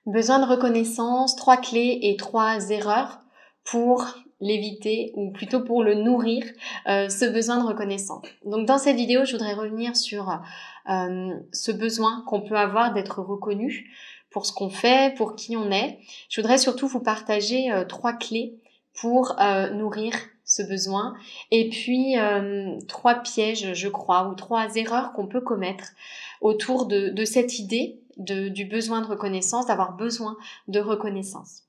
Besoin de reconnaissance, 3 clés et 3 erreurs pour l'éviter ou plutôt pour le nourrir, ce besoin de reconnaissance. Donc dans cette vidéo, je voudrais revenir sur ce besoin qu'on peut avoir d'être reconnu pour ce qu'on fait, pour qui on est. Je voudrais surtout vous partager 3 clés pour nourrir ce besoin et puis 3 pièges, je crois, ou 3 erreurs qu'on peut commettre autour de cette idée du besoin de reconnaissance, d'avoir besoin de reconnaissance.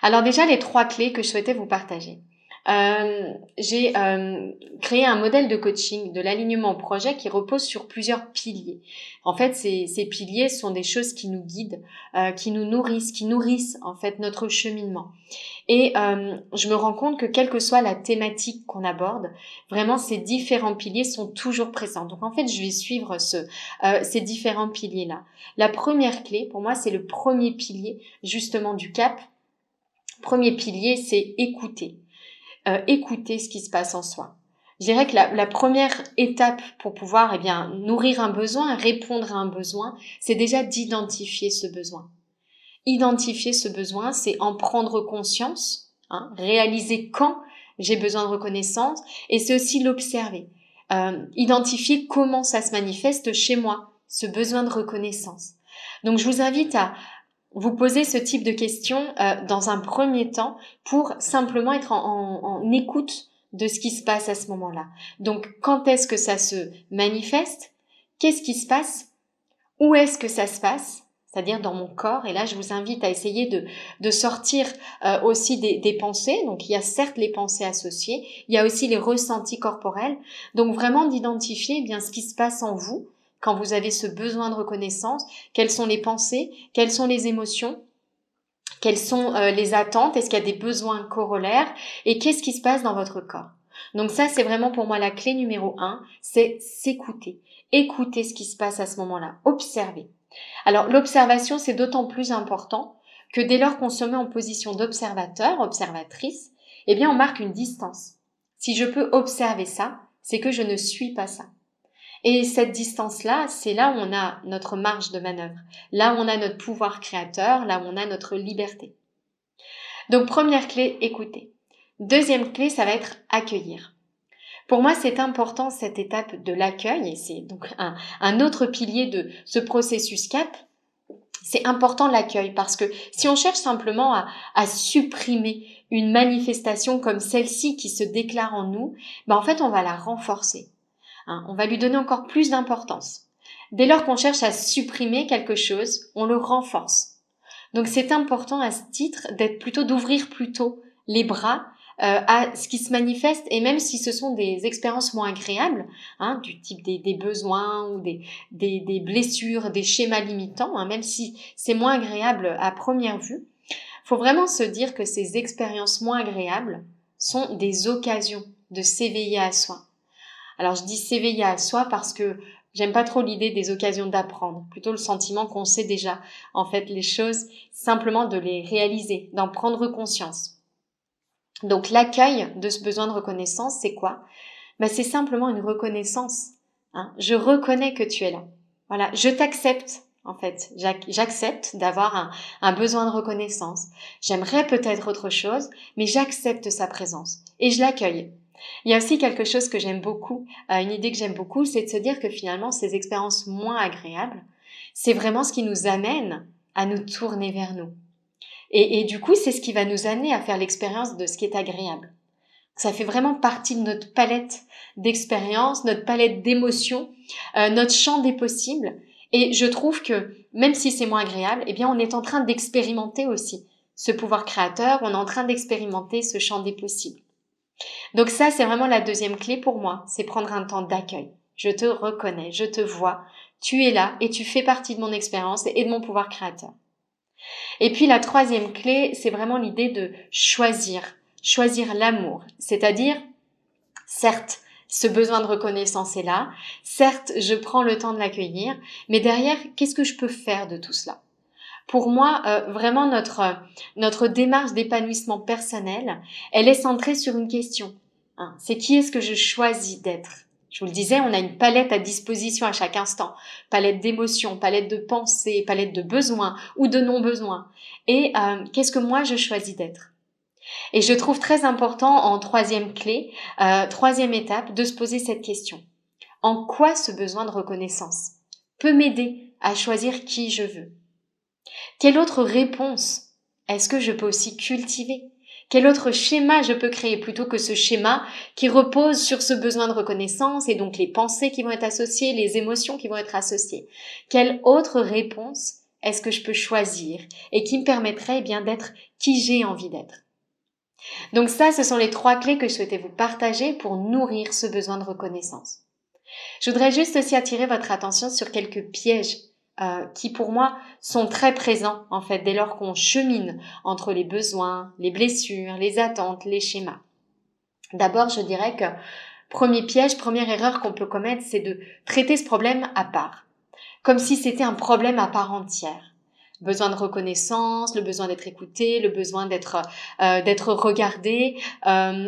Alors déjà, les 3 clés que je souhaitais vous partager. J'ai créé un modèle de coaching de l'alignement au projet qui repose sur plusieurs piliers. En fait, ces piliers sont des choses qui nous guident, qui nous nourrissent, qui nourrissent en fait notre cheminement. Et je me rends compte que quelle que soit la thématique qu'on aborde, vraiment ces différents piliers sont toujours présents. Donc en fait, je vais suivre ces différents piliers-là. La première clé, pour moi, c'est le premier pilier justement du CAP. Premier pilier, c'est écouter. Écouter ce qui se passe en soi. Je dirais que la première étape pour pouvoir nourrir un besoin, répondre à un besoin, c'est déjà d'identifier ce besoin. Identifier ce besoin, c'est en prendre conscience, réaliser quand j'ai besoin de reconnaissance, et c'est aussi l'observer. Identifier comment ça se manifeste chez moi, ce besoin de reconnaissance. Donc je vous invite à vous poser ce type de questions dans un premier temps pour simplement être en écoute de ce qui se passe à ce moment-là. Donc, quand est-ce que ça se manifeste? Qu'est-ce qui se passe? Où est-ce que ça se passe? C'est-à-dire dans mon corps. Et là, je vous invite à essayer de sortir aussi des pensées. Donc, il y a certes les pensées associées, il y a aussi les ressentis corporels. Donc, vraiment d'identifier ce qui se passe en vous quand vous avez ce besoin de reconnaissance, quelles sont les pensées, quelles sont les émotions, quelles sont les attentes, est-ce qu'il y a des besoins corollaires et qu'est-ce qui se passe dans votre corps. Donc ça, c'est vraiment pour moi la clé numéro 1, c'est s'écouter. Écouter ce qui se passe à ce moment-là, observer. Alors l'observation, c'est d'autant plus important que dès lors qu'on se met en position d'observateur, observatrice, on marque une distance. Si je peux observer ça, c'est que je ne suis pas ça. Et cette distance-là, c'est là où on a notre marge de manœuvre, là où on a notre pouvoir créateur, là où on a notre liberté. Donc première clé, écouter. Deuxième clé, ça va être accueillir. Pour moi, c'est important cette étape de l'accueil, et c'est donc un autre pilier de ce processus CAP. C'est important l'accueil parce que si on cherche simplement à supprimer une manifestation comme celle-ci qui se déclare en nous, en fait, on va la renforcer. On va lui donner encore plus d'importance. Dès lors qu'on cherche à supprimer quelque chose, on le renforce. Donc c'est important à ce titre d'ouvrir plutôt les bras à ce qui se manifeste, et même si ce sont des expériences moins agréables, du type des besoins ou des blessures, des schémas limitants, même si c'est moins agréable à première vue, faut vraiment se dire que ces expériences moins agréables sont des occasions de s'éveiller à soi. Alors je dis s'éveiller à soi parce que j'aime pas trop l'idée des occasions d'apprendre, plutôt le sentiment qu'on sait déjà en fait les choses, simplement de les réaliser, d'en prendre conscience. Donc l'accueil de ce besoin de reconnaissance, c'est quoi? C'est simplement une reconnaissance. Je reconnais que tu es là. Voilà, je t'accepte en fait. J'accepte d'avoir un besoin de reconnaissance. J'aimerais peut-être autre chose, mais j'accepte sa présence et je l'accueille. Il y a aussi quelque chose que j'aime beaucoup, une idée que j'aime beaucoup, c'est de se dire que finalement ces expériences moins agréables, c'est vraiment ce qui nous amène à nous tourner vers nous. Et du coup, c'est ce qui va nous amener à faire l'expérience de ce qui est agréable. Ça fait vraiment partie de notre palette d'expériences, notre palette d'émotions, notre champ des possibles. Et je trouve que même si c'est moins agréable, on est en train d'expérimenter aussi ce pouvoir créateur, on est en train d'expérimenter ce champ des possibles. Donc ça, c'est vraiment la deuxième clé pour moi, c'est prendre un temps d'accueil. Je te reconnais, je te vois, tu es là et tu fais partie de mon expérience et de mon pouvoir créateur. Et puis la troisième clé, c'est vraiment l'idée de choisir l'amour, c'est-à-dire, certes, ce besoin de reconnaissance est là, certes, je prends le temps de l'accueillir, mais derrière, qu'est-ce que je peux faire de tout cela ? Pour moi, vraiment, notre démarche d'épanouissement personnel, elle est centrée sur une question. C'est qui est-ce que je choisis d'être ? Je vous le disais, on a une palette à disposition à chaque instant. Palette d'émotions, palette de pensées, palette de besoins ou de non-besoins. Et qu'est-ce que moi je choisis d'être? Et je trouve très important en troisième clé, troisième étape, de se poser cette question. En quoi ce besoin de reconnaissance peut m'aider à choisir qui je veux? Quelle autre réponse est-ce que je peux aussi cultiver? Quel autre schéma je peux créer plutôt que ce schéma qui repose sur ce besoin de reconnaissance et donc les pensées qui vont être associées, les émotions qui vont être associées? Quelle autre réponse est-ce que je peux choisir et qui me permettrait bien d'être qui j'ai envie d'être? Donc ça, ce sont les trois clés que je souhaitais vous partager pour nourrir ce besoin de reconnaissance. Je voudrais juste aussi attirer votre attention sur quelques pièges qui pour moi sont très présents en fait dès lors qu'on chemine entre les besoins, les blessures, les attentes, les schémas. D'abord, je dirais que premier piège, première erreur qu'on peut commettre, c'est de traiter ce problème à part, comme si c'était un problème à part entière. Besoin de reconnaissance, le besoin d'être écouté, le besoin d'être regardé,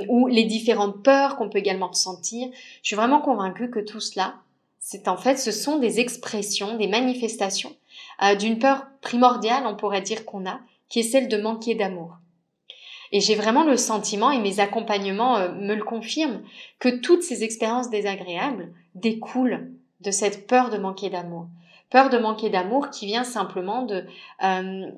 ou les différentes peurs qu'on peut également ressentir. Je suis vraiment convaincue que tout cela, ce sont des expressions, des manifestations d'une peur primordiale, on pourrait dire qu'on a, qui est celle de manquer d'amour. Et j'ai vraiment le sentiment, et mes accompagnements me le confirment, que toutes ces expériences désagréables découlent de cette peur de manquer d'amour. Peur de manquer d'amour qui vient simplement de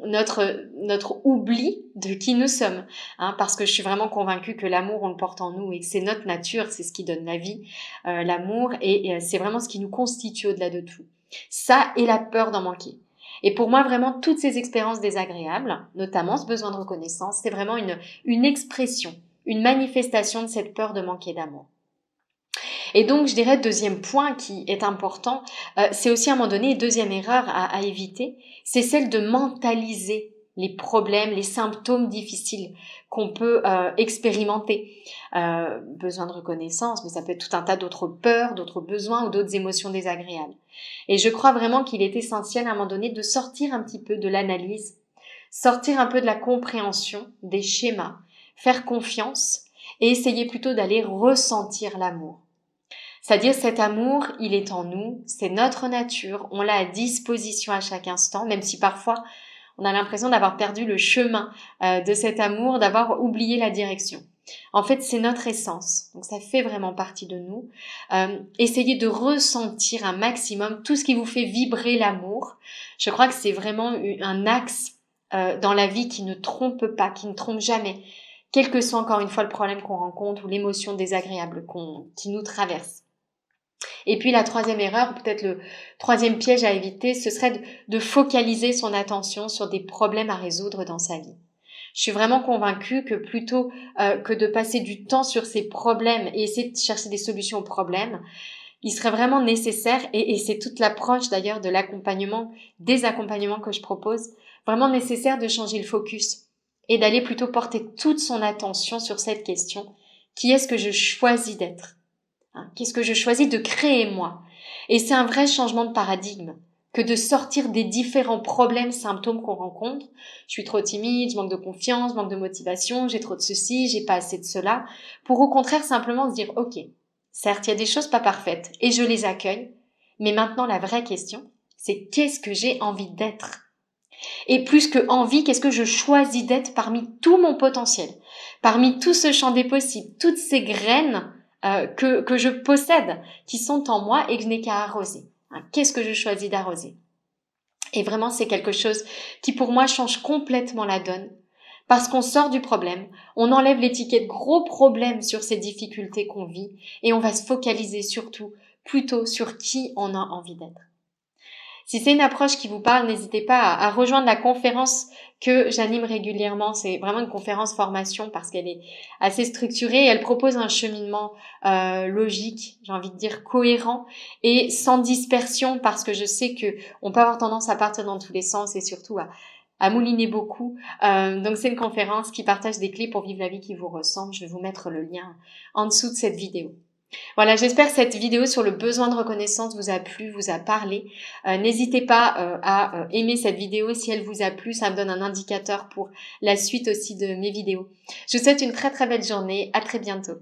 notre oubli de qui nous sommes. Parce que je suis vraiment convaincue que l'amour, on le porte en nous et que c'est notre nature, c'est ce qui donne la vie, l'amour, et c'est vraiment ce qui nous constitue au-delà de tout. Ça et la peur d'en manquer. Et pour moi, vraiment, toutes ces expériences désagréables, notamment ce besoin de reconnaissance, c'est vraiment une expression, une manifestation de cette peur de manquer d'amour. Et donc, je dirais, deuxième point qui est important, c'est aussi à un moment donné, deuxième erreur à éviter, c'est celle de mentaliser les problèmes, les symptômes difficiles qu'on peut expérimenter. Besoin de reconnaissance, mais ça peut être tout un tas d'autres peurs, d'autres besoins ou d'autres émotions désagréables. Et je crois vraiment qu'il est essentiel à un moment donné de sortir un petit peu de l'analyse, sortir un peu de la compréhension des schémas, faire confiance et essayer plutôt d'aller ressentir l'amour. C'est-à-dire cet amour, il est en nous, c'est notre nature, on l'a à disposition à chaque instant, même si parfois on a l'impression d'avoir perdu le chemin de cet amour, d'avoir oublié la direction. En fait, c'est notre essence, donc ça fait vraiment partie de nous. Essayez de ressentir un maximum tout ce qui vous fait vibrer l'amour. Je crois que c'est vraiment un axe dans la vie qui ne trompe pas, qui ne trompe jamais, quel que soit encore une fois le problème qu'on rencontre ou l'émotion désagréable qui nous traverse. Et puis la troisième erreur, peut-être le troisième piège à éviter, ce serait de focaliser son attention sur des problèmes à résoudre dans sa vie. Je suis vraiment convaincue que plutôt que de passer du temps sur ces problèmes et essayer de chercher des solutions aux problèmes, il serait vraiment nécessaire, et c'est toute l'approche d'ailleurs de l'accompagnement, des accompagnements que je propose, vraiment nécessaire de changer le focus et d'aller plutôt porter toute son attention sur cette question: qui est-ce que je choisis d'être ? Qu'est-ce que je choisis de créer moi? Et c'est un vrai changement de paradigme que de sortir des différents problèmes, symptômes qu'on rencontre. Je suis trop timide, je manque de confiance, je manque de motivation, j'ai trop de ceci, j'ai pas assez de cela. Pour au contraire simplement se dire, ok, certes, il y a des choses pas parfaites et je les accueille, mais maintenant la vraie question, c'est qu'est-ce que j'ai envie d'être? Et plus que envie, qu'est-ce que je choisis d'être parmi tout mon potentiel, parmi tout ce champ des possibles, toutes ces graines que je possède, qui sont en moi et que je n'ai qu'à arroser. Qu'est-ce que je choisis d'arroser? Et vraiment, c'est quelque chose qui pour moi change complètement la donne, parce qu'on sort du problème, on enlève l'étiquette gros problème sur ces difficultés qu'on vit, et on va se focaliser surtout plutôt sur qui on a envie d'être. Si c'est une approche qui vous parle, n'hésitez pas à rejoindre la conférence que j'anime régulièrement. C'est vraiment une conférence formation parce qu'elle est assez structurée. Elle propose un cheminement logique, j'ai envie de dire cohérent et sans dispersion, parce que je sais que on peut avoir tendance à partir dans tous les sens et surtout à mouliner beaucoup. Donc c'est une conférence qui partage des clés pour vivre la vie qui vous ressemble. Je vais vous mettre le lien en dessous de cette vidéo. Voilà, j'espère que cette vidéo sur le besoin de reconnaissance vous a plu, vous a parlé. N'hésitez pas à aimer cette vidéo si elle vous a plu, ça me donne un indicateur pour la suite aussi de mes vidéos. Je vous souhaite une très très belle journée, à très bientôt.